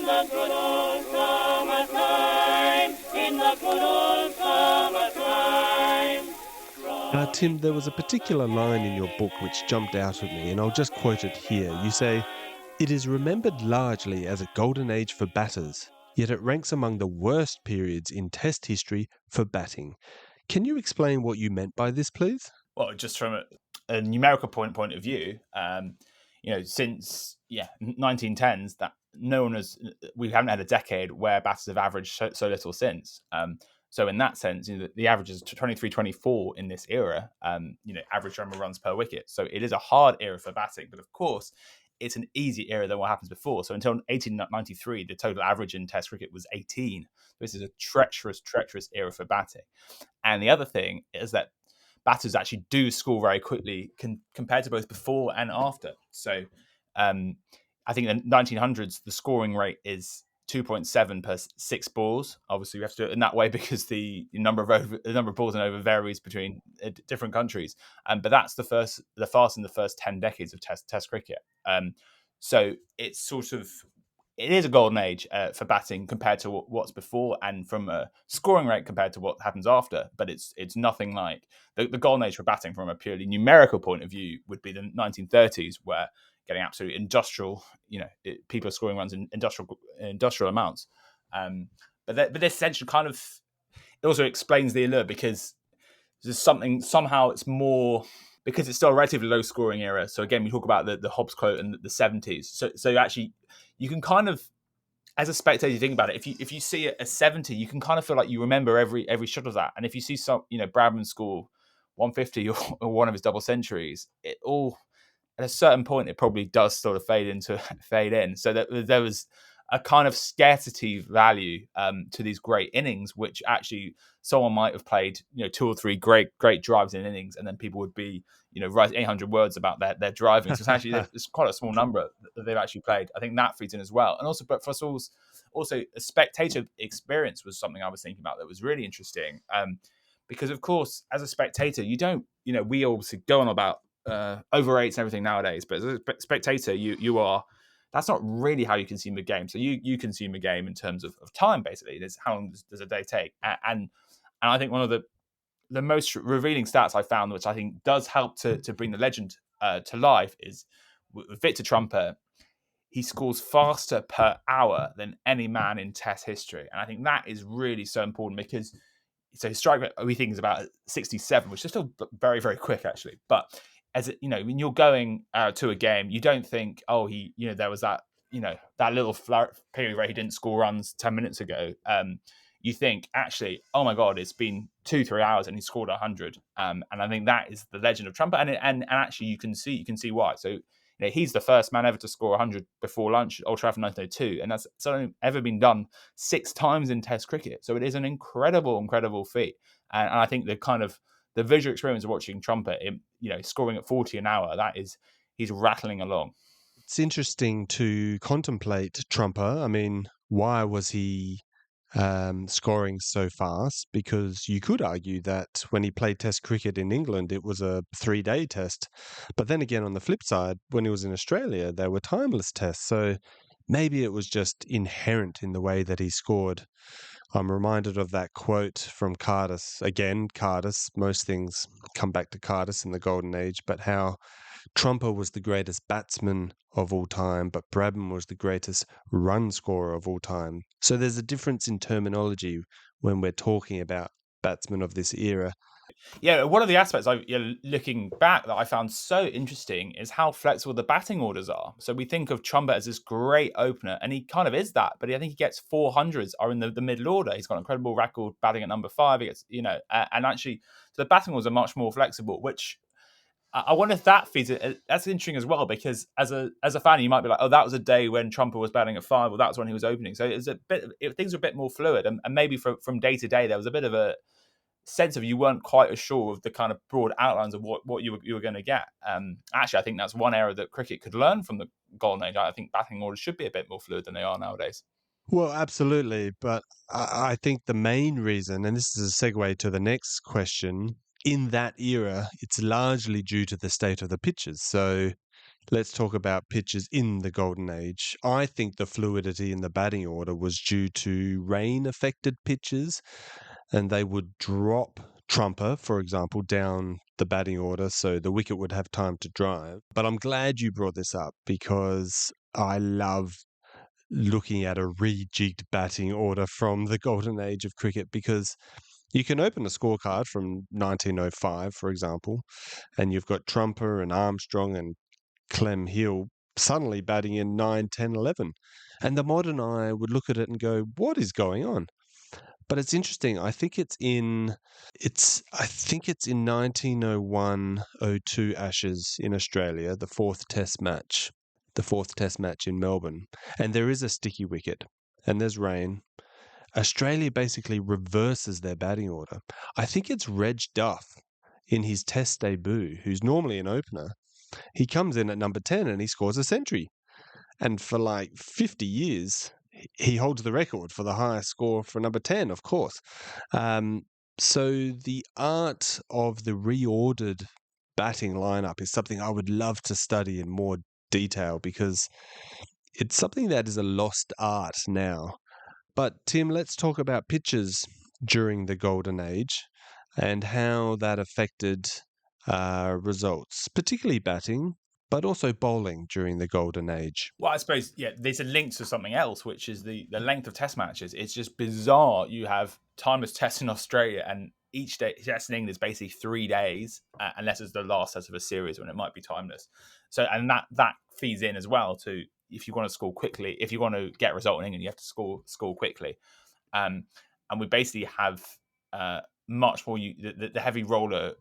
the good old summertime, in the good old summertime. Tim, there was a particular line in your book which jumped out at me, and I'll just quote it here. You say, "It is remembered largely as a golden age for batters, yet it ranks among the worst periods in Test history for batting." Can you explain what you meant by this, please? Well, just from a numerical point of view, since 1910s, that no one has, we haven't had a decade where batters have averaged so little since. So in that sense, the average is 23, 24 in this era. Average number of runs per wicket. So it is a hard era for batting, but of course, it's an easy era than what happens before. So until 1893, the total average in Test cricket was 18. This is a treacherous era for batting. And the other thing is that batters actually do score very quickly compared to both before and after. So I think in the 1900s, the scoring rate is 2.7 per 6 balls. Obviously, we have to do it in that way because the number of balls and over varies between different countries. But that's the fast in the first 10 decades of Test cricket. So it's it is a golden age for batting compared to what's before, and from a scoring rate compared to what happens after. But it's nothing like the golden age for batting from a purely numerical point of view would be the 1930s, where getting absolute industrial, people are scoring runs in industrial amounts. But this essentially kind of, it also explains the allure, because there's somehow it's more, because it's still a relatively low scoring era. So again, we talk about the Hobbes quote in the 70s. So actually, you can kind of, as a spectator, you think about it. If you see a 70, you can kind of feel like you remember every shot of that. And if you see Bradman score 150 or one of his double centuries, it all, at a certain point, it probably does sort of fade in. So that there was a kind of scarcity value to these great innings, which actually someone might have played 2 or 3 great drives in innings, and then people would be writing 800 words about their driving. So it's actually it's quite a small number that they've actually played. I think that feeds in as well. And also, but for us also a spectator experience was something I was thinking about that was really interesting. Because of course, as a spectator, you don't we obviously go on about over rates and everything nowadays, but as a spectator, you are, that's not really how you consume a game. So you consume a game in terms of time, basically. It's how long does a day take? And I think one of the most revealing stats I found, which I think does help to bring the legend to life, is with Victor Trumper. He scores faster per hour than any man in Test history. And I think that is really so important, because his strike rate, we think, is about 67, which is still very, very quick, actually. But as when you're going to a game, you don't think, there was that little period where he didn't score runs 10 minutes ago. You think, actually, oh my God, it's been 2-3 hours and he scored 100. And I think that is the legend of Trumper. And actually, you can see why. So he's the first man ever to score 100 before lunch at Old Trafford 1902, and that's only ever been done 6 times in Test cricket. So it is an incredible feat. And I think the visual experience of watching Trumper, scoring at 40 an hour, he's rattling along. It's interesting to contemplate Trumper. I mean, why was he scoring so fast? Because you could argue that when he played Test cricket in England, it was a 3-day test. But then again, on the flip side, when he was in Australia, they were timeless tests. So maybe it was just inherent in the way that he scored. I'm reminded of that quote from Cardus. Again, Cardus, most things come back to Cardus in the Golden Age, but how Trumper was the greatest batsman of all time, but Bradman was the greatest run scorer of all time. So there's a difference in terminology when we're talking about batsmen of this era. Yeah, one of the aspects looking back that I found so interesting is how flexible the batting orders are. So we think of Trumper as this great opener, and he kind of is that, but I think he gets 400s are in the middle order. He's got an incredible record batting at number 5. He gets, and actually, so the batting orders are much more flexible, which I wonder if that feeds it. That's interesting as well, because as a fan, you might be like, oh, that was a day when Trumper was batting at 5, or that was when he was opening. So things are a bit more fluid, and maybe from day to day, there was a bit of a sense of you weren't quite as sure of the kind of broad outlines of what you were going to get. Actually, I think that's one area that cricket could learn from the Golden Age. I think batting orders should be a bit more fluid than they are nowadays. Well, absolutely. But I think the main reason, and this is a segue to the next question, in that era, it's largely due to the state of the pitches. So let's talk about pitches in the Golden Age. I think the fluidity in the batting order was due to rain-affected pitches, and they would drop Trumper, for example, down the batting order so the wicket would have time to dry. But I'm glad you brought this up because I love looking at a rejigged batting order from the Golden Age of cricket, because you can open a scorecard from 1905, for example, and you've got Trumper and Armstrong and Clem Hill suddenly batting in 9, 10, 11. And the modern eye would look at it and go, what is going on? But it's interesting. I think it's in 1901-02 Ashes in Australia, the fourth test match in Melbourne. And there is a sticky wicket and there's rain. Australia basically reverses their batting order. I think it's Reg Duff in his test debut, who's normally an opener. He comes in at number 10 and he scores a century. And for like 50 years, he holds the record for the highest score for number 10, of course. So the art of the reordered batting lineup is something I would love to study in more detail, because it's something that is a lost art now. But Tim, let's talk about pitches during the Golden Age and how that affected results, particularly batting, but also bowling during the Golden Age. Well, I suppose, yeah, there's a link to something else, which is the length of test matches. It's just bizarre. You have timeless tests in Australia, and each day test in England is basically 3 days, unless it's the last test of a series when it might be timeless. So, and that feeds in as well to, if you want to score quickly, if you want to get a result in England, you have to score quickly. And we basically have much more. The heavy roller.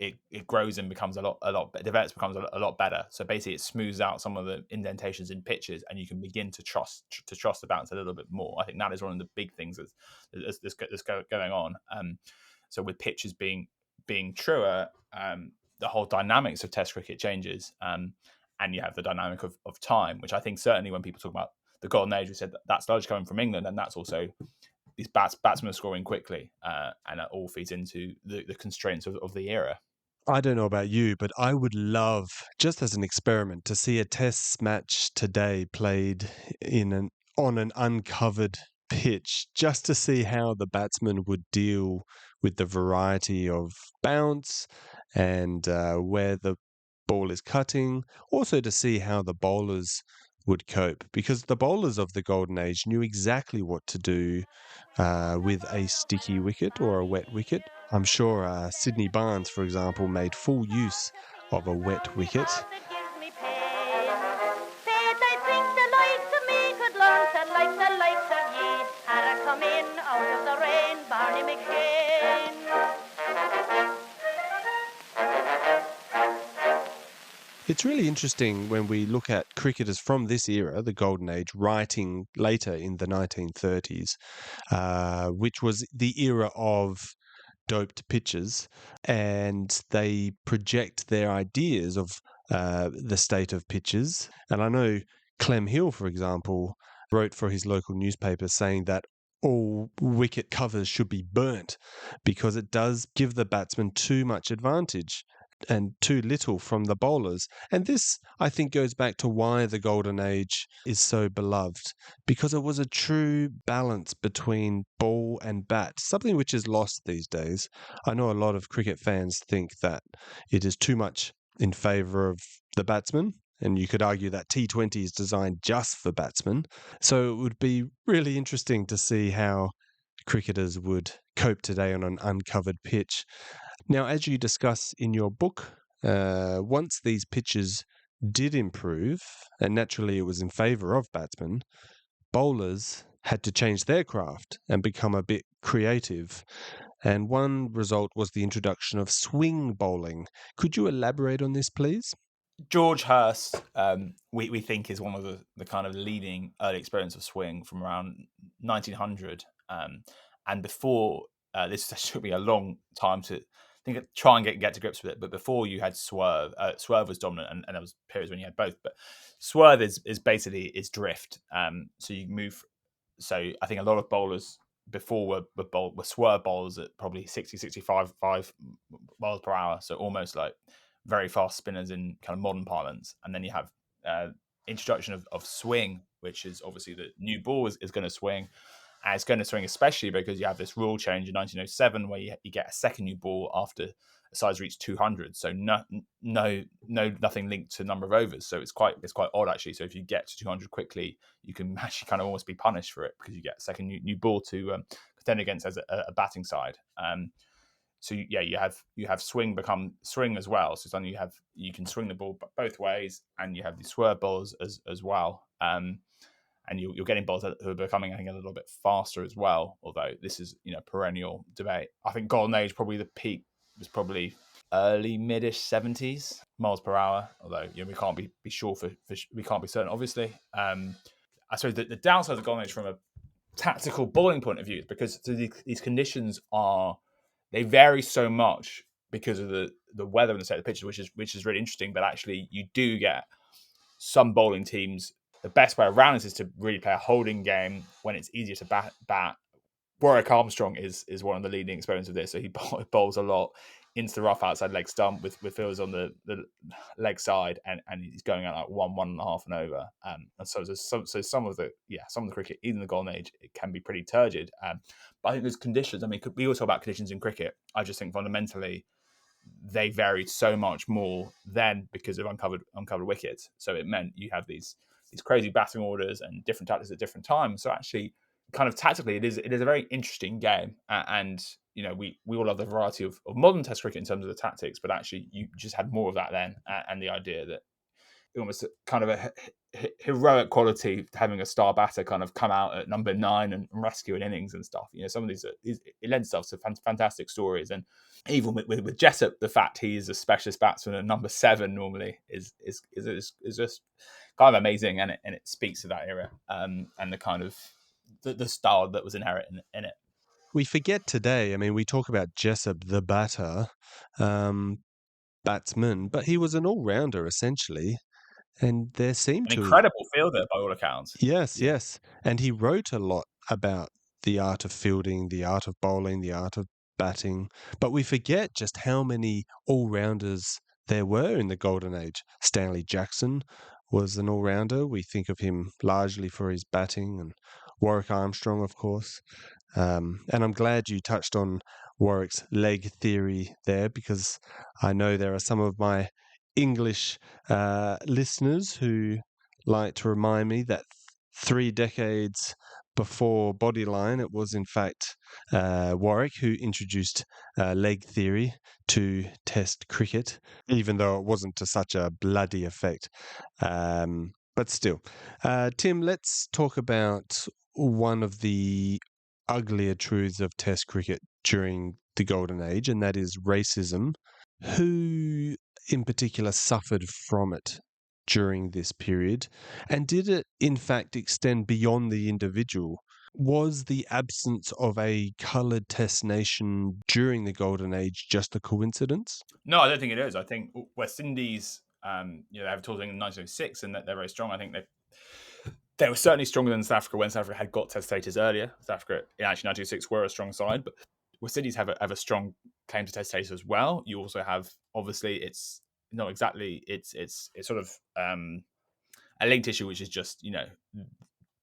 It grows and becomes a lot develops, becomes a lot better. So basically, it smooths out some of the indentations in pitches, and you can begin to trust the bounce a little bit more. I think that is one of the big things that's going on. So with pitches being truer, the whole dynamics of Test cricket changes, and you have the dynamic of time, which I think certainly when people talk about the Golden Age, we said that's largely coming from England, and that's also these batsmen are scoring quickly, and it all feeds into the constraints of the era. I don't know about you, but I would love, just as an experiment, to see a test match today played on an uncovered pitch, just to see how the batsman would deal with the variety of bounce and where the ball is cutting. Also to see how the bowlers would cope, because the bowlers of the Golden Age knew exactly what to do with a sticky wicket or a wet wicket. I'm sure Sydney Barnes, for example, made full use of a wet wicket. It's really interesting when we look at cricketers from this era, the Golden Age, writing later in the 1930s, which was the era of doped pitches, and they project their ideas of the state of pitches. And I know Clem Hill, for example, wrote for his local newspaper saying that all wicket covers should be burnt because it does give the batsman too much advantage and too little from the bowlers. And this, I think, goes back to why the Golden Age is so beloved, because it was a true balance between ball and bat, something which is lost these days. I know a lot of cricket fans think that it is too much in favour of the batsman, and you could argue that T20 is designed just for batsmen. So it would be really interesting to see how cricketers would cope today on an uncovered pitch. Now, as you discuss in your book, once these pitches did improve, and naturally it was in favour of batsmen, bowlers had to change their craft and become a bit creative. And one result was the introduction of swing bowling. Could you elaborate on this, please? George Hurst, we think, is one of the kind of leading early experience of swing from around 1900. And before, this took me a long time to try and get to grips with it. But before, you had swerve. Swerve was dominant, and there was periods when you had both. But swerve is basically drift. So you move. So I think a lot of bowlers before were swerve bowlers at probably 60, 65 miles per hour. So almost like very fast spinners in kind of modern parlance, and then you have introduction of swing, which is obviously the new ball is going to swing. And it's going to swing especially because you have this rule change in 1907 where you get a second new ball after a size reached 200. So nothing linked to number of overs. So it's quite odd actually. So if you get to 200 quickly, you can actually kind of almost be punished for it because you get a second new ball to contend against as a batting side. So yeah, you have swing become swing as well. So suddenly you can swing the ball both ways, and you have the swerve balls as well. And you're getting bowlers who are becoming, I think, a little bit faster as well. Although this is perennial debate. I think golden age, probably the peak was probably early mid-ish 70s miles per hour. Although we can't be sure for we can't be certain, obviously. I suppose the downside of the golden age from a tactical bowling point of view is because these conditions they vary so much because of the weather and the state of the pitches, which is really interesting. But actually, you do get some bowling teams. The best way around this is to really play a holding game when it's easier to bat. Warwick Armstrong is one of the leading exponents of this. So he bowls a lot into the rough outside leg stump with fielders on the leg side, and he's going out like 1.5 and over. And so some of the cricket, even the golden age, it can be pretty turgid. But I think there's conditions. I mean, we all talk about conditions in cricket. I just think fundamentally they varied so much more then because of uncovered wickets. So it meant you have these crazy batting orders and different tactics at different times. So actually, kind of tactically, it is a very interesting game. And we all love the variety of modern Test cricket in terms of the tactics, but actually you just had more of that then, and the idea that almost kind of a heroic quality having a star batter kind of come out at number 9 and rescue an innings and stuff. Some of these it lends itself to fantastic stories. And even with Jessup, the fact he is a specialist batsman at number 7 normally is just kind of amazing, and it speaks to that era and the kind of the style that was inherent in it. We forget today. I mean, we talk about Jessup, the batter, batsman, but he was an all-rounder essentially, and there seemed An to incredible fielder by all accounts. yes, and he wrote a lot about the art of fielding, the art of bowling, the art of batting, but we forget just how many all-rounders there were in the golden age. Stanley Jackson was an all-rounder. We think of him largely for his batting, and Warwick Armstrong, of course. And I'm glad you touched on Warwick's leg theory there, because I know there are some of my English listeners who like to remind me that 3 decades before Bodyline, it was in fact Warwick who introduced leg theory to Test cricket, even though it wasn't to such a bloody effect. But still, Tim, let's talk about one of the uglier truths of Test cricket during the Golden Age, and that is racism. Who in particular suffered from it during this period? And did it in fact extend beyond the individual? Was the absence of a coloured Test nation during the Golden Age just a coincidence? No, I don't think it is. I think West Indies, they have a tour thing in 1906, and that they're very strong. I think they were certainly stronger than South Africa when South Africa had got Test status earlier. South Africa in actually 1906 were a strong side, but West Indies have a strong claim to Test status as well. You also have, obviously, it's not exactly, it's sort of a linked issue, which is just,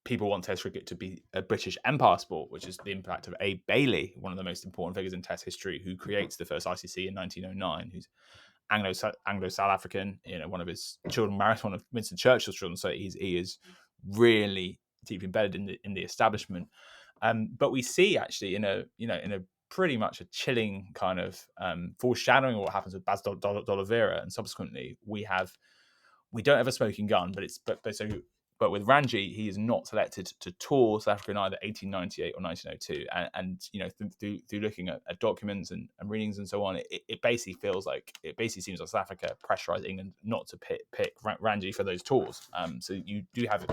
people want Test cricket to be a British Empire sport, which is the impact of Abe Bailey, one of the most important figures in Test history, who creates the first ICC in 1909, who's Anglo-South African. One of his children married one of Winston Churchill's children, so he is really deeply embedded in the establishment. But we see actually in a pretty much a chilling kind of foreshadowing of what happens with Baz D'Oliveira, and subsequently we don't have a smoking gun, but with Ranji, he is not selected to tour South Africa in either 1898 or 1902. And through looking at documents and readings and so on, it basically seems like South Africa pressurized England not to pick Ranji for those tours. So you do have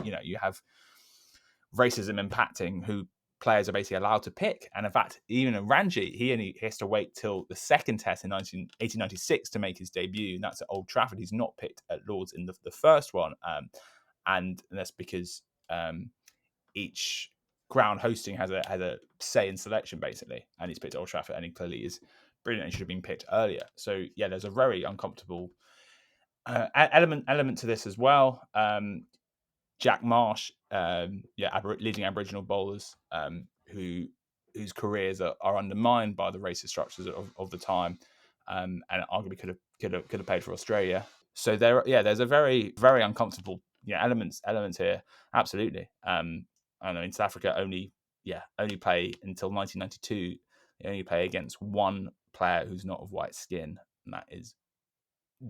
racism impacting who players are basically allowed to pick. And in fact, even in Ranji, he has to wait till the second test in 1896 to make his debut. And that's at Old Trafford. He's not picked at Lords in the first one. And that's because each ground hosting has a say in selection, basically. And he's picked at Old Trafford, and he clearly is brilliant and should have been picked earlier. So yeah, there's a very uncomfortable element to this as well. Jack Marsh, leading Aboriginal bowlers, whose careers are undermined by the racist structures of the time, and arguably could have played for Australia. So there's a very very uncomfortable elements here, absolutely. And I mean, South Africa only play until 1992. They only play against one player who's not of white skin, and that is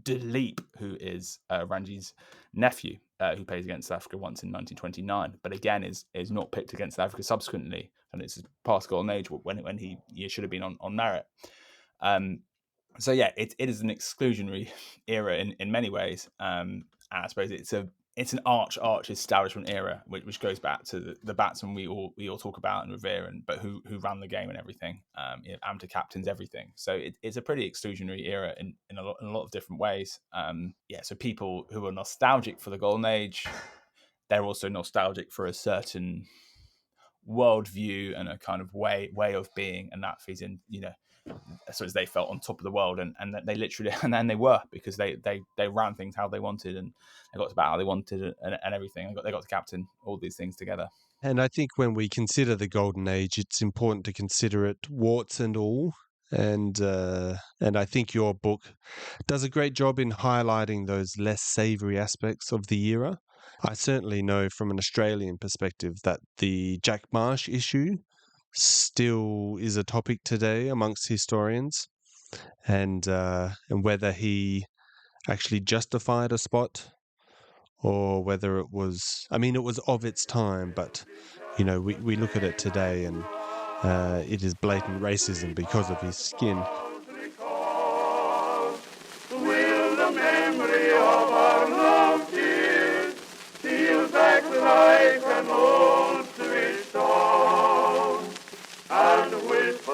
Dileep, who is Ranji's nephew, who plays against South Africa once in 1929, but again is not picked against South Africa subsequently, and it's past golden age when he should have been on merit. So yeah, it is an exclusionary era in many ways. And I suppose it's an arch establishment era, which goes back to the batsmen we all talk about and revere, but who ran the game and everything, amateur captains, everything. So it's a pretty exclusionary era in a lot of different ways. So people who are nostalgic for the golden age, they're also nostalgic for a certain worldview and a kind of way of being, and that feeds in, so as they felt on top of the world, and they literally, and then they were, because they ran things how they wanted, and they got to bat how they wanted, and everything. They got to captain all these things together. And I think when we consider the golden age, it's important to consider it warts and all. And I think your book does a great job in highlighting those less savoury aspects of the era. I certainly know from an Australian perspective that the Jack Marsh issue still is a topic today amongst historians, and whether he actually justified a spot or whether it was, I mean, it was of its time, but we look at it today and it is blatant racism because of his skin. Will the memory of our loved years steal back like an old sweet song and whisper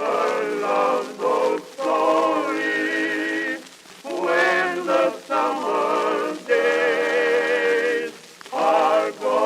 love's old story when the summer days are gone?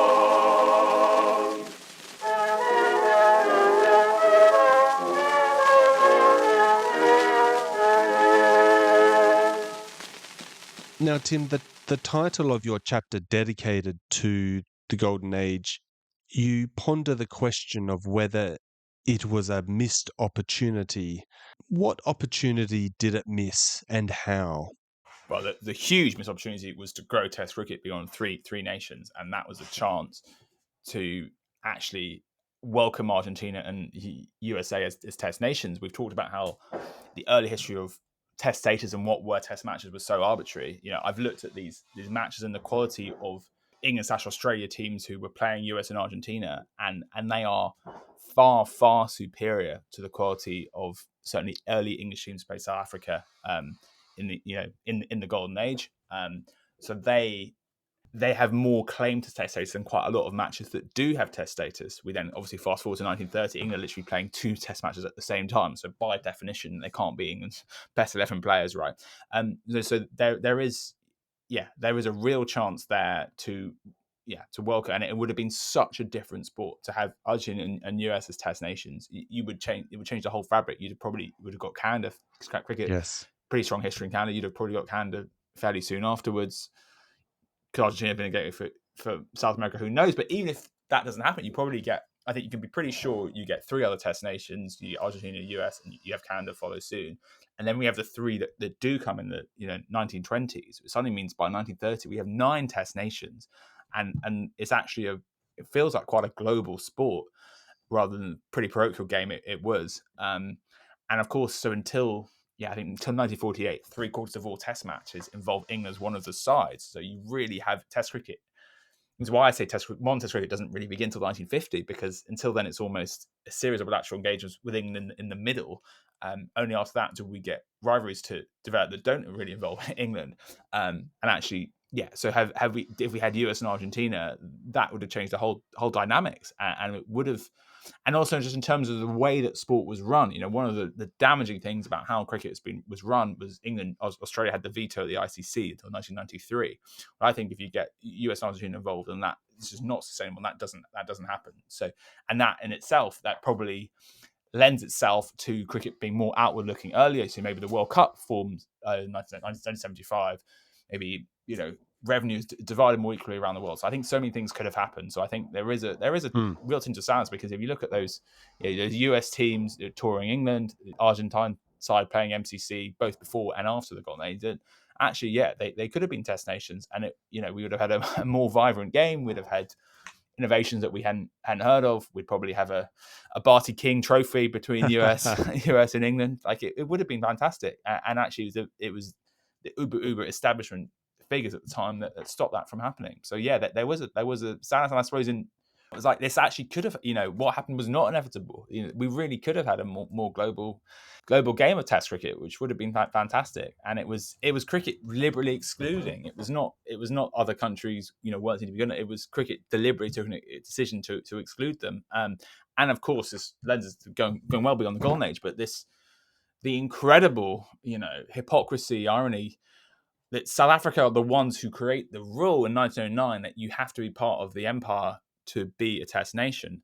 Now, Tim, the title of your chapter dedicated to the Golden Age, you ponder the question of whether it was a missed opportunity. What opportunity did it miss, and how? Well, the huge missed opportunity was to grow Test cricket beyond three nations, and that was a chance to actually welcome Argentina and USA as Test nations. We've talked about how the early history of Test status and what were Test matches was so arbitrary. I've looked at these matches and the quality of England/Australia teams who were playing US and Argentina, and they are far, far superior to the quality of certainly early English teams played South Africa in the Golden Age. So they have more claim to Test status than quite a lot of matches that do have Test status. We then obviously fast forward to 1930, England literally playing 2 Test matches at the same time. So by definition, they can't be England's best 11 players, right? So there is a real chance there to welcome, and it would have been such a different sport to have Argentina and US as Test nations. It would change the whole fabric. You would have got Canada cricket. Yes. Pretty strong history in Canada. You'd have probably got Canada fairly soon afterwards. Could Argentina have been a gateway for South America? Who knows? But even if that doesn't happen, you probably get, I think you can be pretty sure you get 3 other Test nations, Argentina, US, and you have Canada follow soon. And then we have the 3 that do come in the 1920s. It suddenly means by 1930 we have 9 Test nations, and it's actually it feels like quite a global sport rather than a pretty parochial game it was. And of course, so until 1948, 3/4 of all Test matches involve England as one of the sides. So you really have Test cricket. That's why I say modern Test cricket doesn't really begin until 1950, because until then it's almost a series of bilateral engagements with England in the middle. Only after that do we get rivalries to develop that don't really involve England. And actually, so if we had US and Argentina, that would have changed the whole dynamics, and it would have. And also, just in terms of the way that sport was run, one of the damaging things about how cricket was run was Australia had the veto of the ICC until 1993. But I think if you get US and Argentina involved, then that is just not sustainable. That doesn't happen. So, and that in itself, that probably lends itself to cricket being more outward looking earlier. So maybe the World Cup formed in 1975, maybe, revenues divided more equally around the world. So I think so many things could have happened. So I think there is a real tinge of sadness, because if you look at those, those US teams touring England, the Argentine side playing MCC both before and after the Golden Age, actually, they could have been test nations, and we would have had a more vibrant game. We'd have had innovations that we hadn't heard of. We'd probably have a Barty King trophy between US and England. Like it would have been fantastic. And actually, it was the uber establishment figures at the time that stopped that from happening. So yeah, there was a sadness, and I suppose it was like this actually could have, what happened was not inevitable. We really could have had a more global game of Test cricket, which would have been fantastic. And it was cricket deliberately excluding. It was not other countries weren't to be good. It was cricket deliberately took a decision to exclude them. And of course, this lends us to going well beyond the Golden Age. But the incredible hypocrisy, irony, that South Africa are the ones who create the rule in 1909 that you have to be part of the empire to be a Test nation,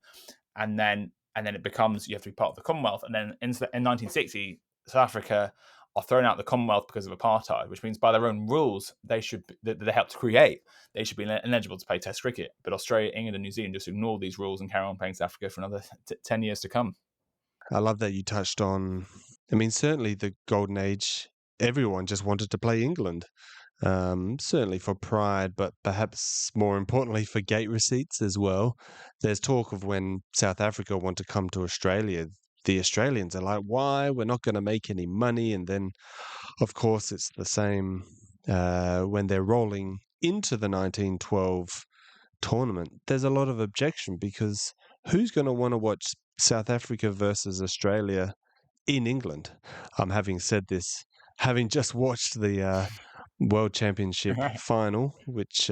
and then it becomes you have to be part of the Commonwealth, and then in 1960 South Africa are thrown out of the Commonwealth because of apartheid, which means by their own rules they helped create, they should be ineligible to play Test cricket. But Australia, England, and New Zealand just ignore these rules and carry on playing South Africa for another 10 years to come. I love that you touched on. I mean, certainly the Golden Age, everyone just wanted to play England. Certainly for pride, but perhaps more importantly for gate receipts as well. There's talk of when South Africa want to come to Australia, the Australians are like, why? We're not going to make any money. And then, of course, it's the same when they're rolling into the 1912 tournament. There's a lot of objection, because who's going to want to watch South Africa versus Australia in England? Having said this, having just watched the World Championship final, which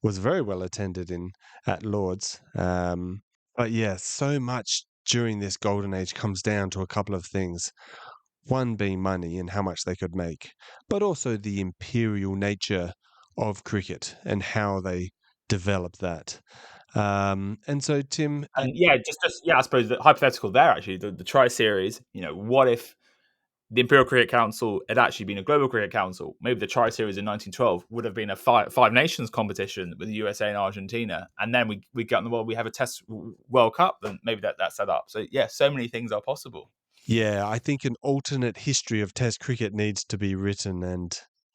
was very well attended at Lord's. But yeah, so much during this Golden Age comes down to a couple of things. One being money and how much they could make, but also the imperial nature of cricket and how they developed that. And so, Tim, and I suppose the hypothetical there, actually, the Tri-Series, what if the Imperial Cricket Council had actually been a Global Cricket Council? Maybe the Tri-Series in 1912 would have been a five nations competition with the USA and Argentina, and then we get in the world, we have a Test World Cup, and maybe that's set up. So yeah, so many things are possible. Yeah, I think an alternate history of Test cricket needs to be written,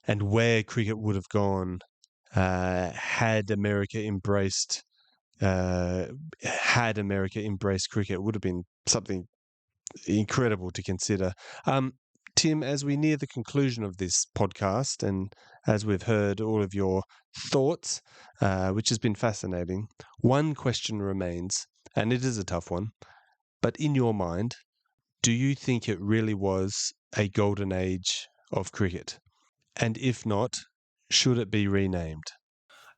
and where cricket would have gone had America embraced cricket would have been something incredible to consider. Tim, as we near the conclusion of this podcast, and as we've heard all of your thoughts, which has been fascinating, one question remains, and it is a tough one. But in your mind, do you think it really was a golden age of cricket? And if not, should it be renamed?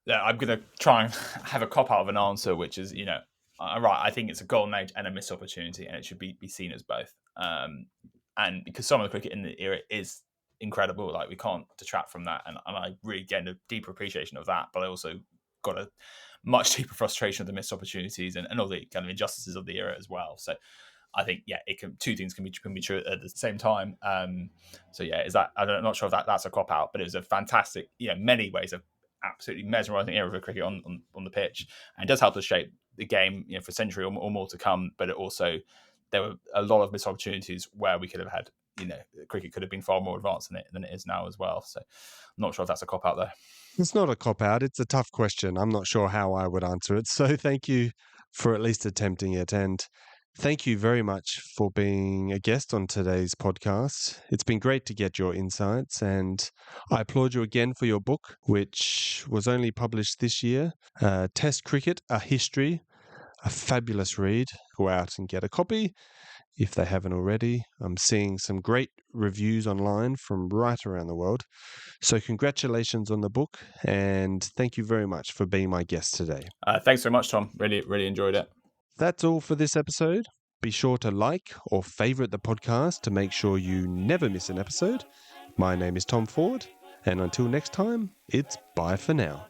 Yeah, I'm going to try and have a cop out of an answer, which is, right, I think it's a golden age and a missed opportunity, and it should be seen as both. And because some of the cricket in the era is incredible, like we can't detract from that, and I really get a deeper appreciation of that, but I also got a much deeper frustration of the missed opportunities and all the kind of injustices of the era as well. So I think, yeah, two things can be true at the same time. So yeah, I'm not sure if that's a cop out, but it was a fantastic, many ways of absolutely mesmerising era of cricket on the pitch, and it does help to shape the game, for a century or more to come. But it also, there were a lot of missed opportunities where we could have had, cricket could have been far more advanced than it is now as well. So I'm not sure if that's a cop out there. It's not a cop out. It's a tough question. I'm not sure how I would answer it. So thank you for at least attempting it. And thank you very much for being a guest on today's podcast. It's been great to get your insights, and I applaud you again for your book, which was only published this year, Test Cricket, A History, a fabulous read. Go out and get a copy if they haven't already. I'm seeing some great reviews online from right around the world. So congratulations on the book, and thank you very much for being my guest today. Thanks very much, Tom. Really, really enjoyed it. That's all for this episode. Be sure to like or favorite the podcast to make sure you never miss an episode. My name is Tom Ford, and until next time, it's bye for now.